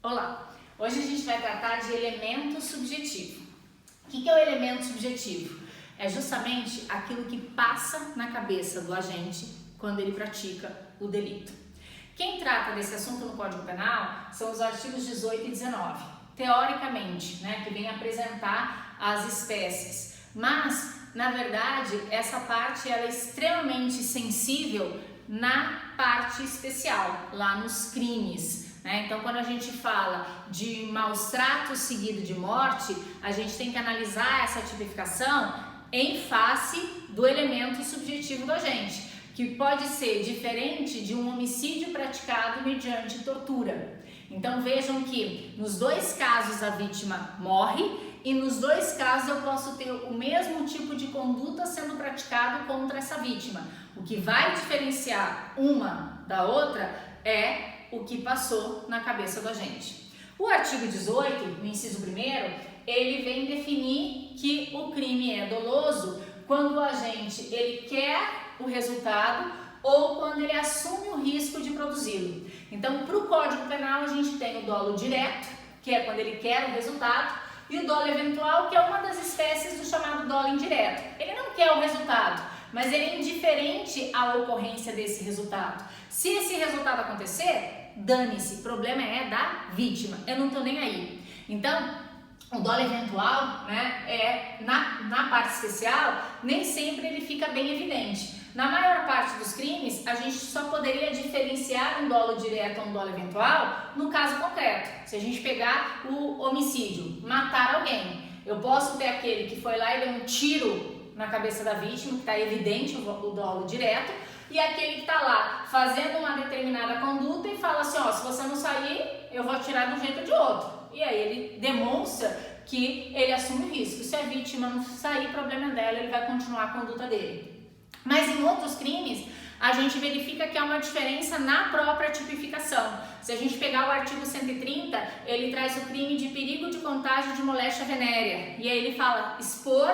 Olá! Hoje a gente vai tratar de elemento subjetivo. O que é o elemento subjetivo? É justamente aquilo que passa na cabeça do agente quando ele pratica o delito. Quem trata desse assunto no Código Penal são os artigos 18 e 19, teoricamente, que vem apresentar as espécies. Mas, na verdade, essa parte ela é extremamente sensível na parte especial, lá nos crimes. Então, quando a gente fala de maus tratos seguido de morte, a gente tem que analisar essa tipificação em face do elemento subjetivo do agente, que pode ser diferente de um homicídio praticado mediante tortura. Então, vejam que nos dois casos a vítima morre e nos dois casos eu posso ter o mesmo tipo de conduta sendo praticado contra essa vítima. O que vai diferenciar uma da outra é o que passou na cabeça do agente. O artigo 18, no inciso 1º, ele vem definir que o crime é doloso quando o agente ele quer o resultado ou quando ele assume o risco de produzi-lo. Então, para o Código Penal, a gente tem o dolo direto, que é quando ele quer o resultado, e o dolo eventual, que é uma das espécies do chamado dolo indireto. Ele não quer o resultado, mas ele é indiferente à ocorrência desse resultado. Se esse resultado acontecer, dane-se, o problema é da vítima, eu não estou nem aí. Então, o dolo eventual, na parte especial, nem sempre ele fica bem evidente. Na maior parte dos crimes, a gente só poderia diferenciar um dolo direto ou um dolo eventual no caso concreto. Se a gente pegar o homicídio, matar alguém, eu posso ter aquele que foi lá e deu um tiro na cabeça da vítima, que está evidente o dolo direto, e aquele que está lá fazendo uma determinada conduta e fala assim, se você não sair, eu vou atirar de um jeito ou de outro. E aí ele demonstra que ele assume o risco. Se a vítima não sair, problema dela, ele vai continuar a conduta dele. Mas em outros crimes, a gente verifica que há uma diferença na própria tipificação. Se a gente pegar o artigo 130, ele traz o crime de perigo de contágio de moléstia venérea. E aí ele fala expor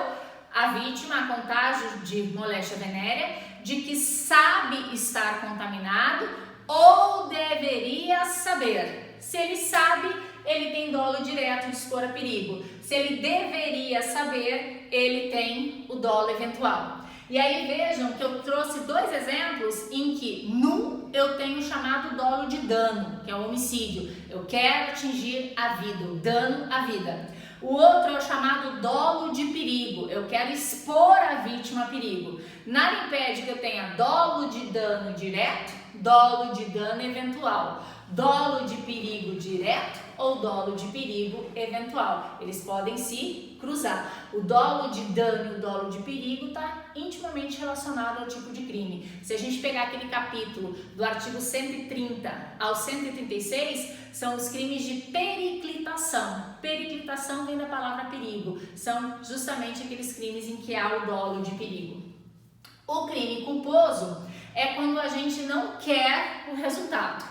a vítima a contágio de moléstia venérea de que sabe estar contaminado ou deveria saber. Se ele sabe, ele tem dolo direto de expor a perigo. Se ele deveria saber, ele tem o dolo eventual. E aí vejam que eu trouxe dois exemplos em que num eu tenho o chamado dolo de dano, que é o homicídio. Eu quero atingir a vida, o dano à vida. O outro é o chamado dolo de perigo, eu quero expor a vítima a perigo. Nada impede que eu tenha dolo de dano direto, dolo de dano eventual. Dolo de perigo direto ou dolo de perigo eventual. Eles podem se cruzar. O dolo de dano e o dolo de perigo está intimamente relacionado ao tipo de crime. Se a gente pegar aquele capítulo do artigo 130 ao 136, são os crimes de periclitação. Periclitação vem da palavra perigo. São justamente aqueles crimes em que há o dolo de perigo. O crime culposo é quando a gente não quer o resultado,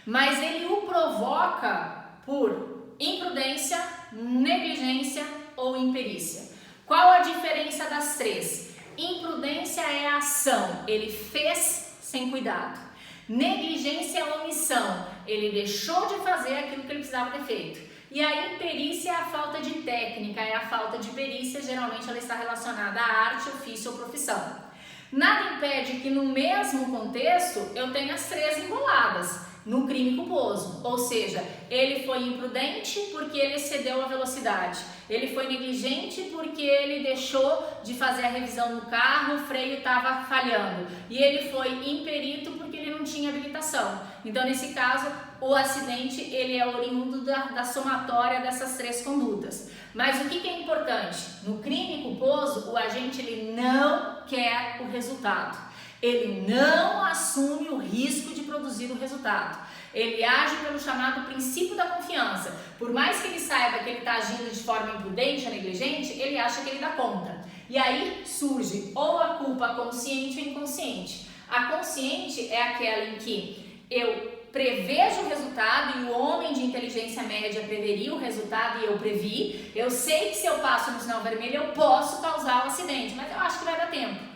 mas ele o provoca por imprudência, negligência ou imperícia. Qual a diferença das três? Imprudência é a ação, ele fez sem cuidado. Negligência é a omissão, ele deixou de fazer aquilo que ele precisava ter feito. E a imperícia é a falta de técnica, é a falta de perícia, geralmente ela está relacionada à arte, ofício ou profissão. Nada impede que no mesmo contexto eu tenha as três emboladas no crime culposo, ou seja, ele foi imprudente porque ele excedeu a velocidade, ele foi negligente porque ele deixou de fazer a revisão no carro, o freio estava falhando, e ele foi imperito porque ele não tinha habilitação. Então, nesse caso, o acidente ele é oriundo da somatória dessas três condutas. Mas o que é importante? No crime culposo, o agente ele não quer o resultado. Ele não assume o risco de produzir o resultado. Ele age pelo chamado princípio da confiança. Por mais que ele saiba que ele está agindo de forma imprudente ou negligente, ele acha que ele dá conta. E aí surge ou a culpa consciente ou inconsciente. A consciente é aquela em que eu prevejo o resultado e o homem de inteligência média preveria o resultado e eu previ. Eu sei que se eu passo no sinal vermelho eu posso causar um acidente, mas eu acho que vai dar tempo.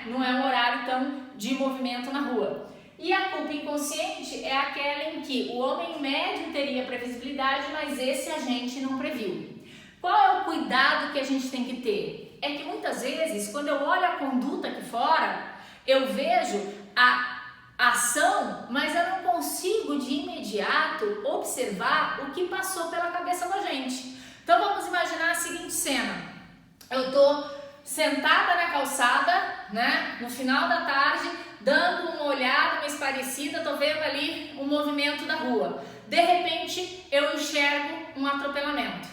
Não é um horário tão de movimento na rua. E a culpa inconsciente é aquela em que o homem médio teria previsibilidade, mas esse agente não previu. Qual é o cuidado que a gente tem que ter? É que muitas vezes, quando eu olho a conduta aqui fora, eu vejo a ação, mas eu não consigo de imediato observar o que passou pela cabeça da gente. Então vamos imaginar a seguinte cena: eu tô sentada na calçada, né, no final da tarde, dando uma olhada, uma esparecida, tô vendo ali o movimento da rua. De repente eu enxergo um atropelamento.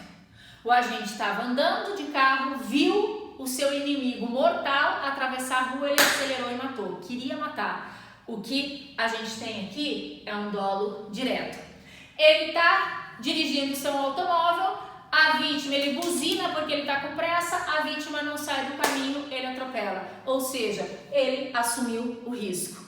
O agente estava andando de carro, viu o seu inimigo mortal atravessar a rua, ele acelerou e matou. Queria matar. O que a gente tem aqui é um dolo direto. Ele está dirigindo seu automóvel, a vítima, ele buzina porque ele está com pressa, a vítima não sai do caminho, ele atropela. Ou seja, ele assumiu o risco.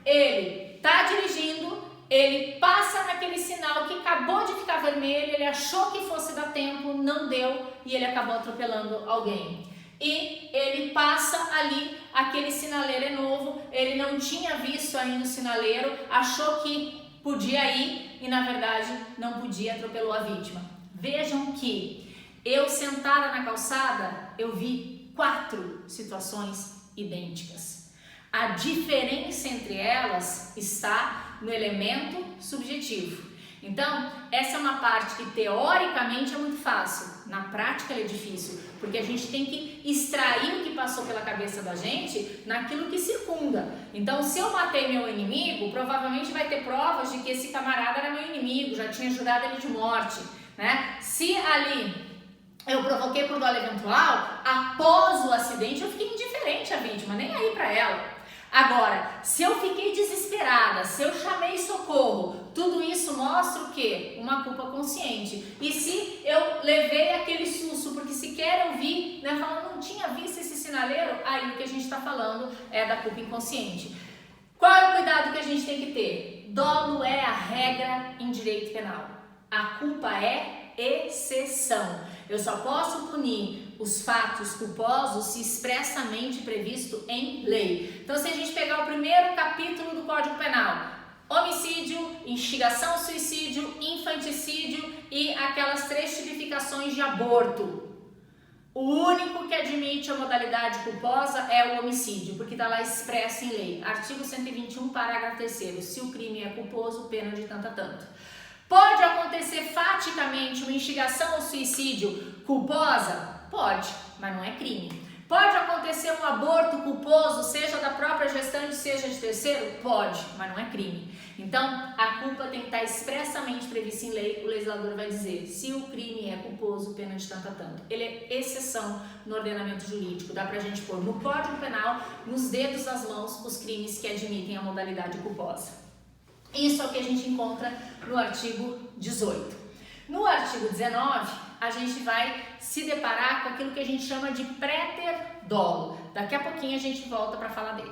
Ele está dirigindo, ele passa naquele sinal que acabou de ficar vermelho, ele achou que fosse dar tempo, não deu e ele acabou atropelando alguém. E ele passa ali, aquele sinaleiro é novo, ele não tinha visto ainda o sinaleiro, achou que podia ir e na verdade não podia, atropelou a vítima. Vejam que eu sentada na calçada, eu vi 4 situações idênticas. A diferença entre elas está no elemento subjetivo. Então, essa é uma parte que teoricamente é muito fácil, na prática ela é difícil, porque a gente tem que extrair o que passou pela cabeça da gente naquilo que circunda. Então, se eu matei meu inimigo, provavelmente vai ter provas de que esse camarada era meu inimigo, já tinha jurado ele de morte, né? Se ali eu provoquei por dolo eventual, após o acidente eu fiquei indiferente à vítima, nem aí pra ela. Agora, se eu fiquei desesperada, se eu chamei socorro, tudo isso mostra o quê? Uma culpa consciente. E se eu levei aquele susto porque sequer eu vi, né, falando, não tinha visto esse sinaleiro, aí o que a gente está falando é da culpa inconsciente. Qual é o cuidado que a gente tem que ter? Dolo é a regra em direito penal. A culpa é exceção. Eu só posso punir os fatos culposos se expressamente previsto em lei. Então, se a gente pegar o primeiro capítulo do Código Penal, homicídio, instigação ao suicídio, infanticídio e aquelas 3 tipificações de aborto. O único que admite a modalidade culposa é o homicídio, porque está lá expresso em lei. Artigo 121, parágrafo 3º. Se o crime é culposo, pena de tanto a tanto. Pode acontecer faticamente uma instigação ao suicídio culposa? Pode, mas não é crime. Pode acontecer um aborto culposo, seja da própria gestante, seja de terceiro? Pode, mas não é crime. Então, a culpa tem que estar expressamente prevista em lei, o legislador vai dizer, se o crime é culposo, pena de tanto a tanto. Ele é exceção no ordenamento jurídico, dá pra gente pôr no Código Penal, nos dedos das mãos, os crimes que admitem a modalidade culposa. Isso é o que a gente encontra no artigo 18. No artigo 19, a gente vai se deparar com aquilo que a gente chama de préter dolo. Daqui a pouquinho a gente volta para falar dele.